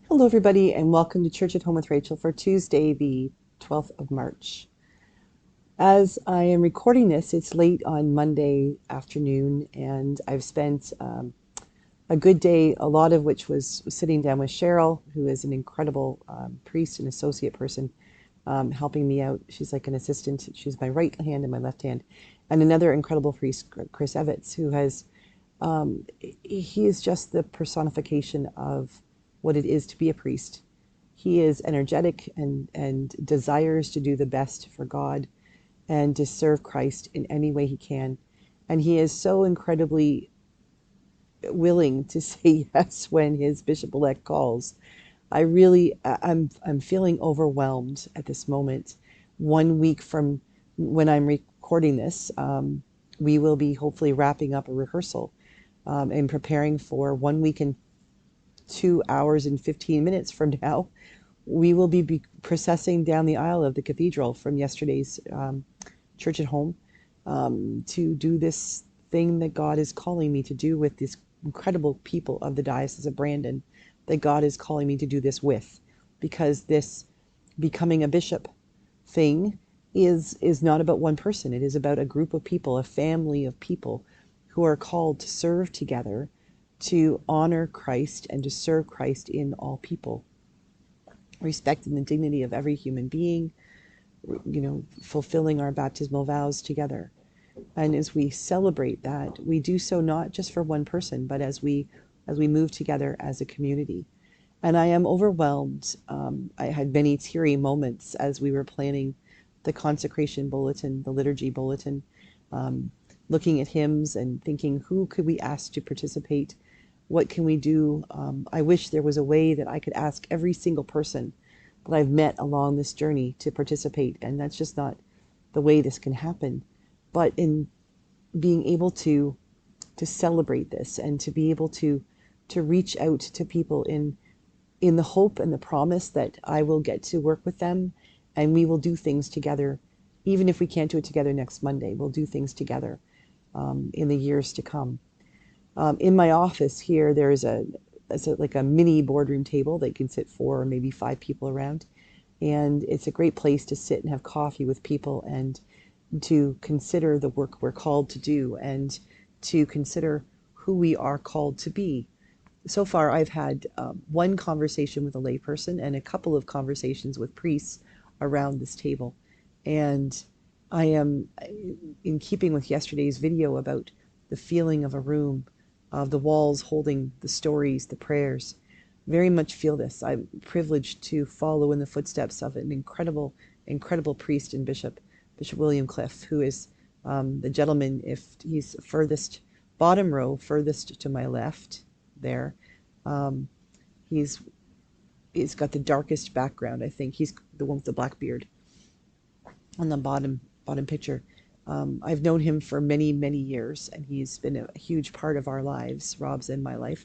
Hello, everybody, and welcome to Church at Home with Rachel for Tuesday, the 12th of March. As I am recording this, it's late on Monday afternoon, and I've spent a good day, a lot of which was sitting down with Cheryl, who is an incredible priest and associate person, helping me out. She's like an assistant. She's my right hand and my left hand. And another incredible priest, Chris Evans, who has he is just the personification of what it is to be a priest. He is energetic and desires to do the best for God and to serve Christ in any way he can. And he is so incredibly willing to say yes when his bishop-elect calls. I'm feeling overwhelmed at this moment. 1 week from when I'm recording this, we will be hopefully wrapping up a rehearsal and preparing for 1 week and 2 hours and 15 minutes from now. We will be processing down the aisle of the cathedral from yesterday's church at home to do this thing that God is calling me to do with these incredible people of the Diocese of Brandon, that God is calling me to do this with, because this becoming a bishop thing is not about one person. It is about a group of people, a family of people who are called to serve together, to honor Christ and to serve Christ in all people, respecting the dignity of every human being, fulfilling our baptismal vows together. And as we celebrate that, we do so not just for one person, but as we move together as a community. And I am overwhelmed. I had many teary moments as we were planning the consecration bulletin, the liturgy bulletin, looking at hymns and thinking, who could we ask to participate? What can we do? I wish there was a way that I could ask every single person that I've met along this journey to participate, and that's just not the way this can happen. But in being able to celebrate this and to be able to reach out to people in the hope and the promise that I will get to work with them and we will do things together. Even if we can't do it together next Monday, we'll do things together in the years to come. In my office here, there's like a mini boardroom table that can sit 4 or maybe 5 people around. And it's a great place to sit and have coffee with people and to consider the work we're called to do and to consider who we are called to be. So far, I've had one conversation with a layperson and a couple of conversations with priests around this table. And I am in keeping with yesterday's video about the feeling of a room, of the walls holding the stories, the prayers. Very much feel this. I'm privileged to follow in the footsteps of an incredible, incredible priest and bishop, Bishop William Cliff, who is the gentleman, if he's furthest, bottom row, furthest to my left there. He's got the darkest background, I think. He's the one with the black beard on the bottom picture. I've known him for many, many years, and he's been a huge part of our lives, Rob's and my life,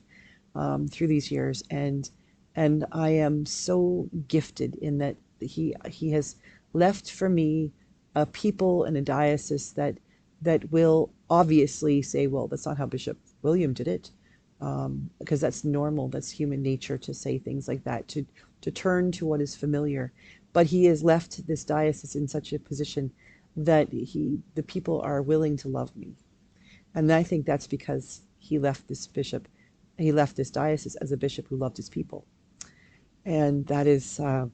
through these years. And I am so gifted in that he has left for me a people and a diocese that will obviously say, well, that's not how Bishop William did it, because that's normal, that's human nature to say things like that, to turn to what is familiar. But he has left this diocese in such a position that the people are willing to love me. And I think that's because he left this diocese as a bishop who loved his people. And that is, I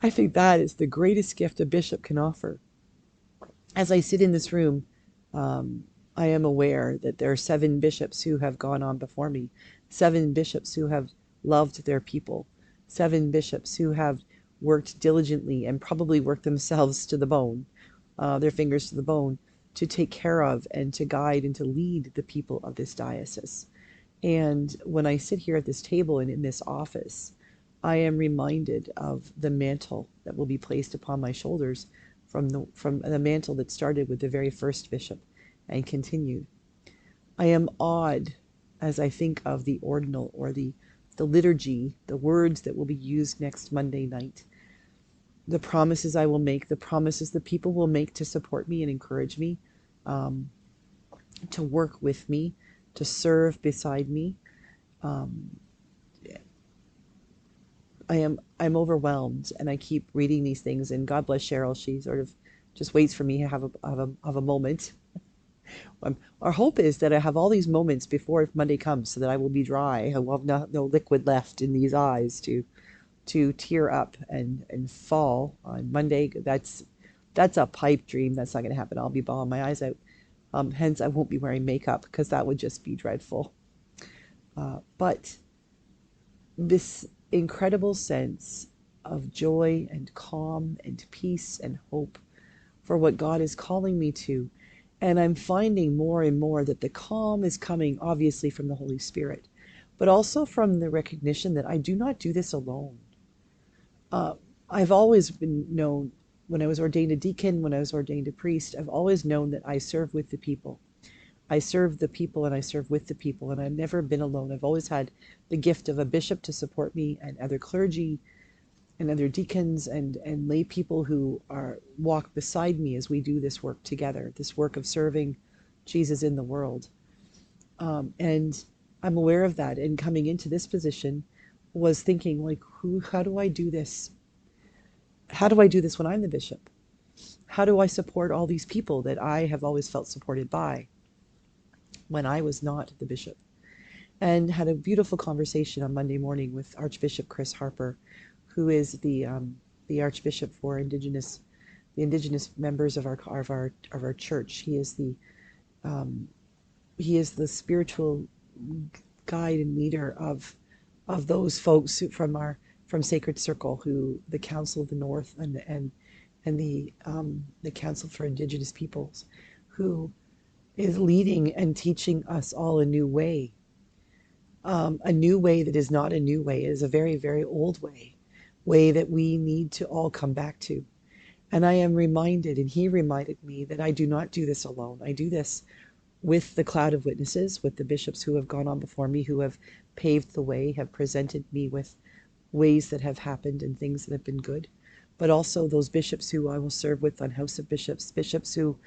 think that is the greatest gift a bishop can offer. As I sit in this room, I am aware that there are 7 bishops who have gone on before me, 7 bishops who have loved their people, 7 bishops who have worked diligently and probably worked themselves to the bone, their fingers to the bone, to take care of and to guide and to lead the people of this diocese. And when I sit here at this table and in this office, I am reminded of the mantle that will be placed upon my shoulders from the mantle that started with the very first bishop and continued. I am awed as I think of the ordinal or the liturgy, the words that will be used next Monday night, the promises I will make, the promises the people will make to support me and encourage me, to work with me, to serve beside me. Um, I'm overwhelmed, and I keep reading these things. And God bless Cheryl; she sort of just waits for me to have a moment. Our hope is that I have all these moments before Monday comes, so that I will be dry. I will have no liquid left in these eyes to tear up and fall on Monday. That's a pipe dream. That's not going to happen. I'll be bawling my eyes out. Hence, I won't be wearing makeup because that would just be dreadful. But this incredible sense of joy and calm and peace and hope for what God is calling me to. And I'm finding more and more that the calm is coming obviously from the Holy Spirit, but also from the recognition that I do not do this alone. Uh, I've always been known, when I was ordained a deacon, when I was ordained a priest, I've always known that I serve with the people. I serve the people and I serve with the people, and I've never been alone. I've always had the gift of a bishop to support me, and other clergy and other deacons and lay people who are walk beside me as we do this work together, this work of serving Jesus in the world. And I'm aware of that. And coming into this position was thinking, like, how do I do this? How do I do this when I'm the bishop? How do I support all these people that I have always felt supported by when I was not the bishop? And had a beautiful conversation on Monday morning with Archbishop Chris Harper, who is the Archbishop for the Indigenous members of our church. He is the spiritual guide and leader of those folks from Sacred Circle, who the Council of the North and the Council for Indigenous Peoples, who is leading and teaching us all a new way that is not a new way. It is a very, very old way that we need to all come back to. And I am reminded, and he reminded me, that I do not do this alone. I do this with the cloud of witnesses, with the bishops who have gone on before me, who have paved the way, have presented me with ways that have happened and things that have been good, but also those bishops who I will serve with on House of Bishops, bishops who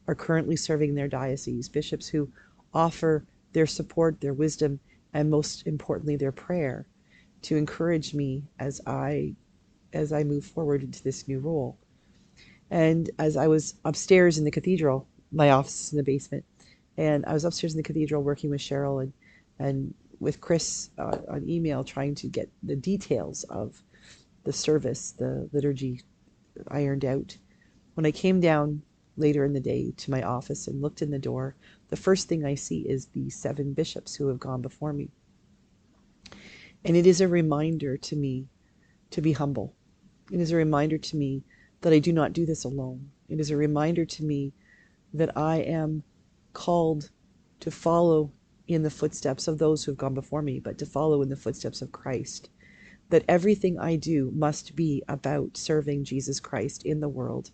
are currently serving their diocese, bishops who offer their support, their wisdom, and most importantly, their prayer to encourage me as I move forward into this new role. And as I was upstairs in the cathedral, my office is in the basement, and I was upstairs in the cathedral working with Cheryl and with Chris on email, trying to get the details of the service, the liturgy ironed out. When I came down later in the day to my office and looked in the door, the first thing I see is the 7 bishops who have gone before me. And it is a reminder to me to be humble. It is a reminder to me that I do not do this alone. It is a reminder to me that I am called to follow in the footsteps of those who have gone before me, but to follow in the footsteps of Christ. That everything I do must be about serving Jesus Christ in the world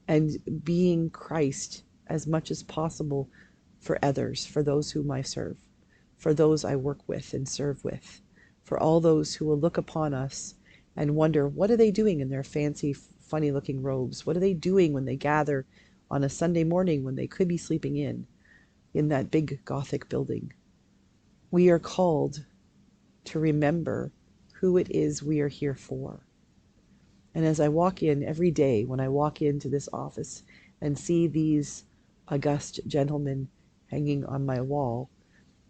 and being Christ as much as possible for others, for those whom I serve, for those I work with and serve with, for all those who will look upon us and wonder, what are they doing in their fancy, funny looking robes? What are they doing when they gather on a Sunday morning when they could be sleeping in that big Gothic building? We are called to remember who it is we are here for. And as I walk in every day, when I walk into this office and see these august gentlemen hanging on my wall,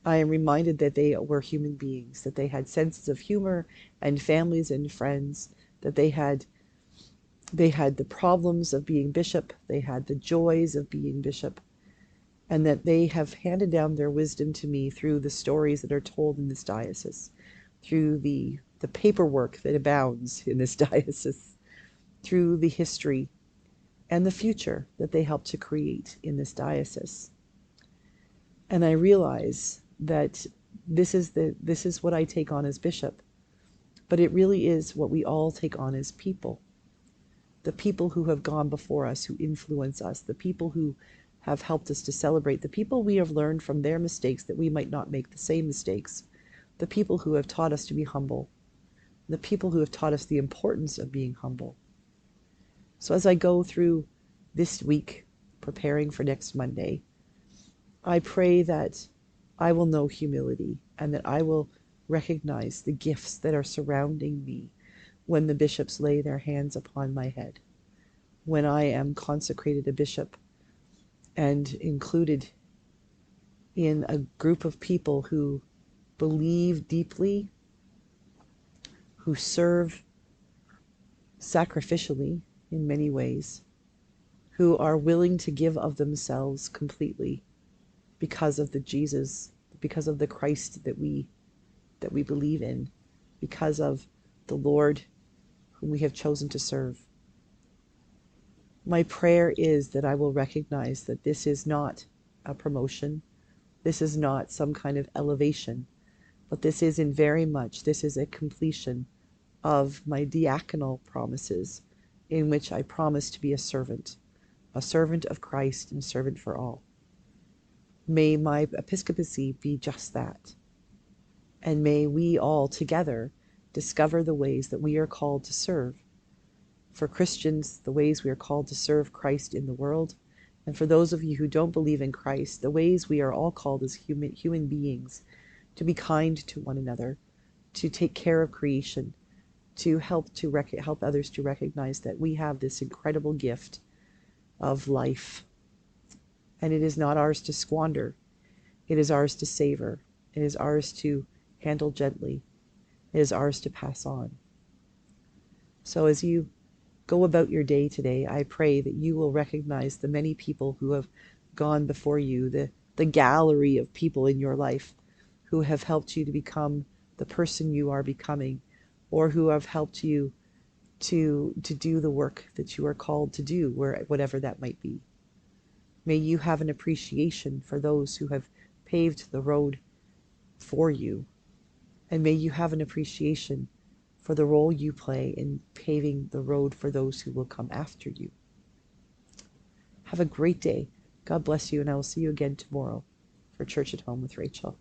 I am reminded that they were human beings, that they had senses of humor and families and friends, that they had the problems of being bishop, they had the joys of being bishop, and that they have handed down their wisdom to me through the stories that are told in this diocese, through the paperwork that abounds in this diocese, through the history and the future that they helped to create in this diocese. And I realize that this is what I take on as bishop, but it really is what we all take on as people. The people who have gone before us, who influence us, the people who have helped us to celebrate, the people we have learned from their mistakes that we might not make the same mistakes, the people who have taught us to be humble, the people who have taught us the importance of being humble. So as I go through this week, preparing for next Monday, I pray that I will know humility and that I will recognize the gifts that are surrounding me when the bishops lay their hands upon my head, when I am consecrated a bishop and included in a group of people who believe deeply, who serve sacrificially in many ways, who are willing to give of themselves completely because of the Jesus, because of the Christ that we believe in, because of the Lord whom we have chosen to serve. My prayer is that I will recognize that this is not a promotion, this is not some kind of elevation, but this is this is a completion of my diaconal promises, in which I promise to be a servant of Christ and a servant for all. May my episcopacy be just that. And may we all together discover the ways that we are called to serve. For Christians, the ways we are called to serve Christ in the world. And for those of you who don't believe in Christ, the ways we are all called as human beings to be kind to one another, to take care of creation, to help others to recognize that we have this incredible gift of life. And it is not ours to squander. It is ours to savor. It is ours to handle gently. It is ours to pass on. So as you go about your day today, I pray that you will recognize the many people who have gone before you, the gallery of people in your life who have helped you to become the person you are becoming, or who have helped you to do the work that you are called to do, whatever that might be. May you have an appreciation for those who have paved the road for you, and may you have an appreciation for the role you play in paving the road for those who will come after you. Have a great day. God bless you, and I will see you again tomorrow for Church at Home with Rachel.